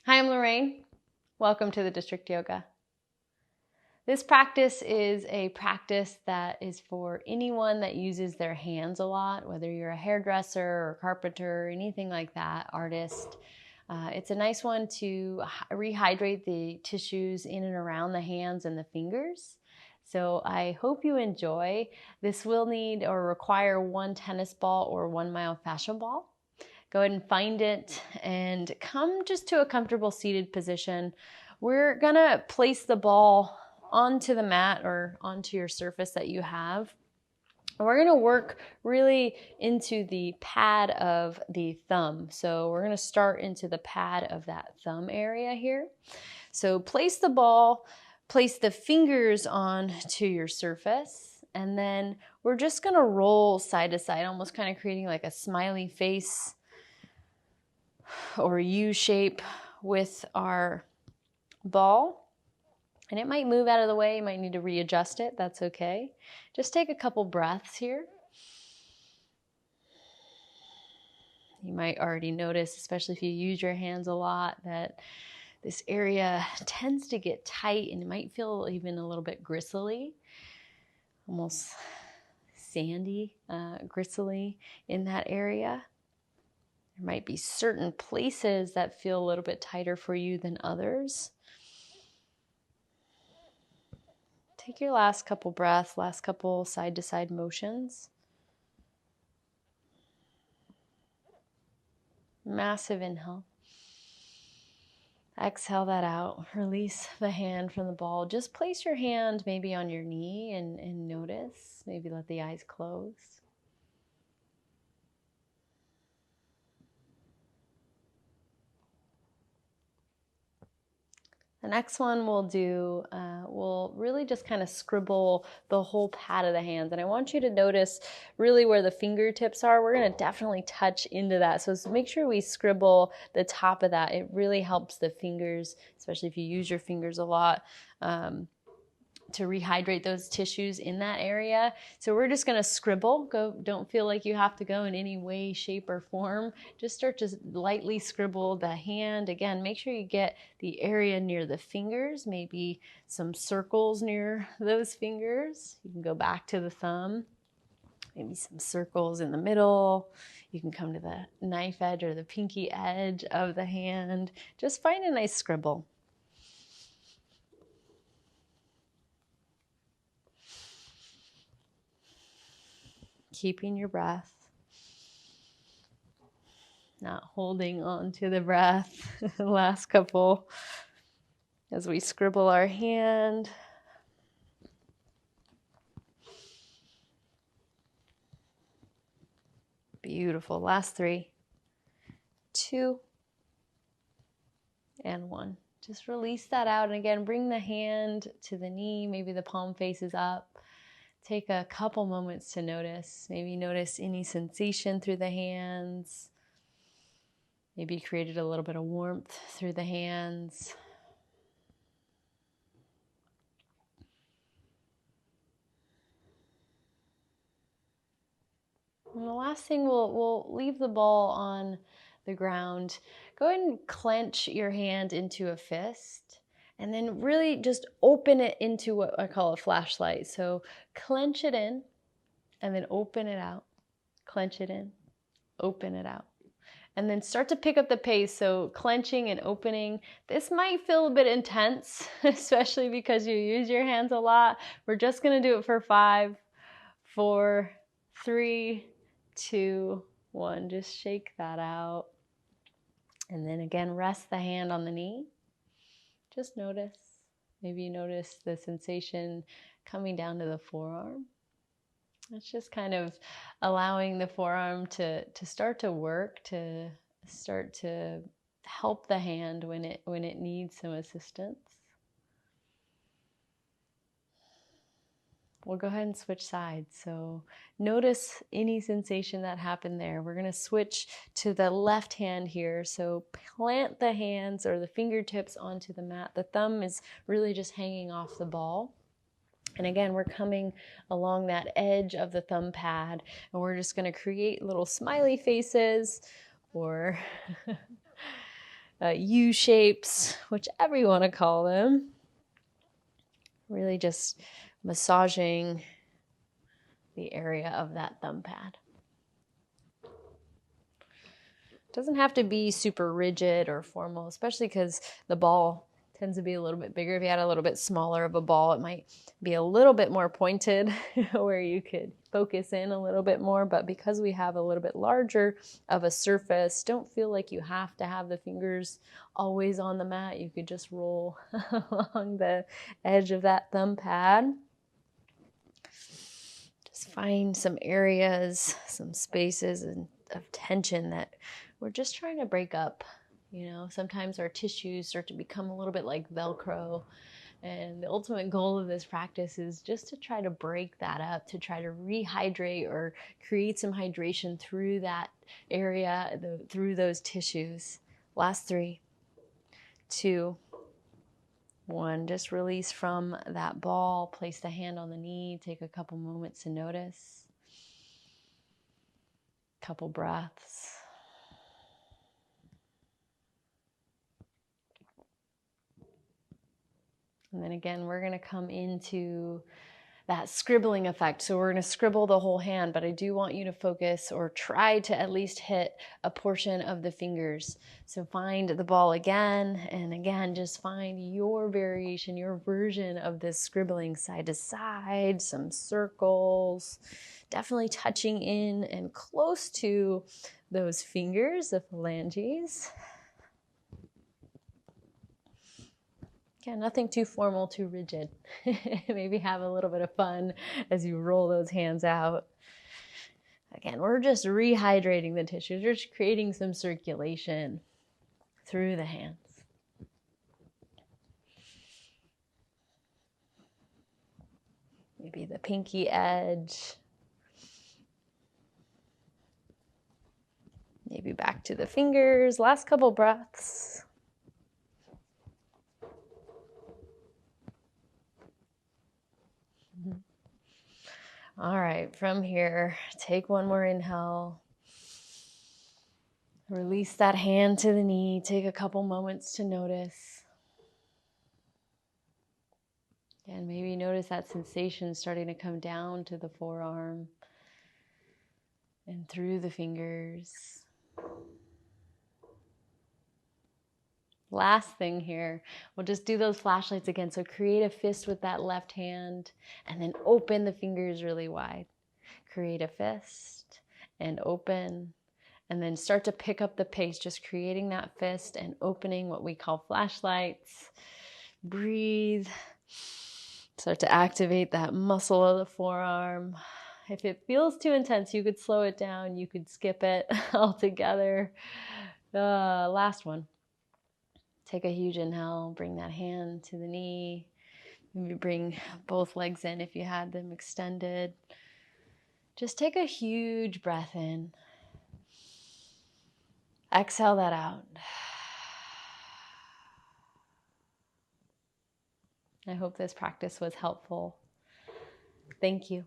Hi, I'm Lorraine. Welcome to the District Yoga. This practice is a practice that is for anyone that uses their hands a lot, whether you're a hairdresser or carpenter or anything like that, artist. It's a nice one to rehydrate the tissues in and around the hands and the fingers. So I hope you enjoy. This will need or require one tennis ball or one myofascial ball. Go ahead and find it and come just to a comfortable seated position. We're gonna place the ball onto the mat or onto your surface that you have. And we're gonna work really into the pad of the thumb. So we're gonna start into the pad of that thumb area here. So place the ball, place the fingers onto your surface, and then we're just gonna roll side to side, almost kind of creating like a smiley face or U shape with our ball. And it might move out of the way, you might need to readjust it, that's okay. Just take a couple breaths here. You might already notice, especially if you use your hands a lot, that this area tends to get tight and it might feel even a little bit gristly, almost sandy, gristly in that area. There might be certain places that feel a little bit tighter for you than others. Take your last couple breaths, last couple side-to-side motions. Massive inhale. Exhale that out. Release the hand from the ball. Just place your hand maybe on your knee and notice. Maybe let the eyes close. The next one we'll do, we'll really just kind of scribble the whole pad of the hands. And I want you to notice really where the fingertips are. We're going to definitely touch into that. So make sure we scribble the top of that. It really helps the fingers, especially if you use your fingers a lot, to rehydrate those tissues in that area. So we're just going to scribble. Don't feel like you have to go in any way, shape, or form. Just start to lightly scribble the hand. Again, make sure you get the area near the fingers, maybe some circles near those fingers. You can go back to the thumb, maybe some circles in the middle. You can come to the knife edge or the pinky edge of the hand. Just find a nice scribble. Keeping your breath, not holding on to the breath. Last couple as we scribble our hand. Beautiful. Last 3, 2, and 1. Just release that out. And again, bring the hand to the knee. Maybe the palm faces up. Take a couple moments to notice. Maybe notice any sensation through the hands. Maybe created a little bit of warmth through the hands. And the last thing, we'll leave the ball on the ground. Go ahead and clench your hand into a fist. And then really just open it into what I call a flashlight. So clench it in and then open it out. Clench it in, open it out. And then start to pick up the pace. So clenching and opening. This might feel a bit intense, especially because you use your hands a lot. We're just gonna do it for 5, 4, 3, 2, 1. Just shake that out. And then again, rest the hand on the knee. Just notice. Maybe you notice the sensation coming down to the forearm. It's just kind of allowing the forearm to start to work, to start to help the hand when it needs some assistance. We'll go ahead and switch sides. So notice any sensation that happened there. We're going to switch to the left hand here. So plant the hands or the fingertips onto the mat. The thumb is really just hanging off the ball. And again, we're coming along that edge of the thumb pad, and we're just going to create little smiley faces or U shapes, whichever you want to call them. Really just massaging the area of that thumb pad. Doesn't have to be super rigid or formal, especially because the ball tends to be a little bit bigger. If you had a little bit smaller of a ball, it might be a little bit more pointed where you could focus in a little bit more. But because we have a little bit larger of a surface, don't feel like you have to have the fingers always on the mat. You could just roll along the edge of that thumb pad. Just find some areas, some spaces of tension that we're just trying to break up. You know, sometimes our tissues start to become a little bit like Velcro. And the ultimate goal of this practice is just to try to break that up, to try to rehydrate or create some hydration through that area, through those tissues. Last 3, 2, 1. Just release from that ball. Place the hand on the knee. Take a couple moments to notice. Couple breaths. And then again, we're going to come into that scribbling effect. So we're going to scribble the whole hand, but I do want you to focus or try to at least hit a portion of the fingers. So find the ball again, and again, just find your variation, your version of this scribbling side to side, some circles, definitely touching in and close to those fingers, the phalanges. Yeah, nothing too formal, too rigid. Maybe have a little bit of fun as you roll those hands out. Again, we're just rehydrating the tissues. We're just creating some circulation through the hands. Maybe the pinky edge. Maybe back to the fingers. Last couple breaths. All right, from here, take one more inhale. Release that hand to the knee. Take a couple moments to notice. And maybe notice that sensation starting to come down to the forearm and through the fingers. Last thing here, we'll just do those flashlights again. So create a fist with that left hand and then open the fingers really wide. Create a fist and open, and then start to pick up the pace, just creating that fist and opening what we call flashlights. Breathe. Start to activate that muscle of the forearm. If it feels too intense, you could slow it down. You could skip it altogether. Last one. Take a huge inhale, bring that hand to the knee. Maybe bring both legs in if you had them extended. Just take a huge breath in. Exhale that out. I hope this practice was helpful. Thank you.